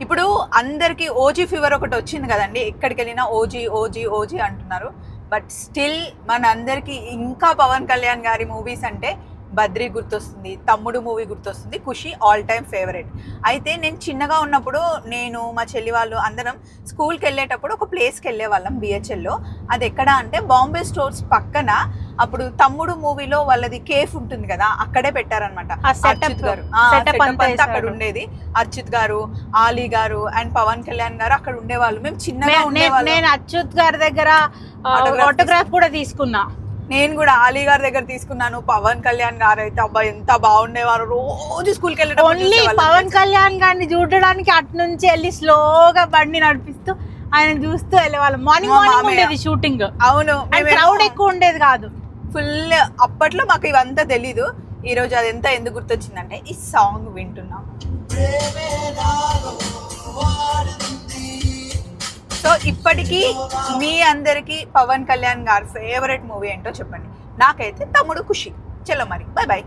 ఇప్పుడు అందరికి OG fever ఒకటి వచ్చింది కదండి. ఎక్కడికి వెళ్ళినా ఓజీ ఓజీ ఓజీ అంటున్నారు. బట్ స్టిల్ మన అందరికి ఇంకా పవన్ కళ్యాణ్ గారి మూవీస్ అంటే బద్రీ గుర్తొస్తుంది, తమ్ముడు మూవీ గుర్తొస్తుంది, ఖుషి ఆల్ టైమ్ ఫేవరెట్. అయితే నేను చిన్నగా ఉన్నప్పుడు నేను మా చెల్లి వాళ్ళు అందరం స్కూల్కి వెళ్ళేటప్పుడు ఒక ప్లేస్కి వెళ్ళే వాళ్ళం బిహెచ్ఎల్లో. అది ఎక్కడ అంటే బాంబే స్టోర్స్ పక్కన. అప్పుడు తమ్ముడు మూవీలో వాళ్ళది కేఫ్ ఉంటుంది కదా, అక్కడే పెట్టారనమాట. అర్చిత్ గారు అక్కడ ఉండేది. అర్చిత్ గారు, ఆలీ గారు అండ్ పవన్ కళ్యాణ్ గారు అక్కడ ఉండేవాళ్ళు. మేము చిన్నగా ఉండేవాళ్ళం. నేను అచ్యుత్ గారి దగ్గర ఆటోగ్రాఫ్ కూడా తీసుకున్నా. నేను కూడా ఆలీ గారి దగ్గర తీసుకున్నాను. పవన్ కళ్యాణ్ గారు అయితే అబ్బా ఎంత బాగుండేవారు. రోజు స్కూల్కి ఓన్లీ పవన్ కళ్యాణ్ గారిని చూడడానికి అటు నుంచి వెళ్ళి స్లోగా బండి నడిపిస్తూ ఆయన చూస్తూ వెళ్ళేవాళ్ళం. మార్నింగ్ ఉండేది షూటింగ్. అవును, క్రౌడ్ ఎక్కువ ఉండేది కాదు. ఫుల్. అప్పట్లో మాకు ఇవంతా తెలీదు. ఈ రోజు అదంతా ఎందుకు గుర్తొచ్చిందంటే ఈ సాంగ్ వింటున్నాం. సో ఇప్పటికీ మీ అందరికి పవన్ కళ్యాణ్ గారి ఫేవరెట్ మూవీ ఏంటో చెప్పండి. నాకైతే తమ్ముడు ఖుషి. చలో మరి, బాయ్ బాయ్.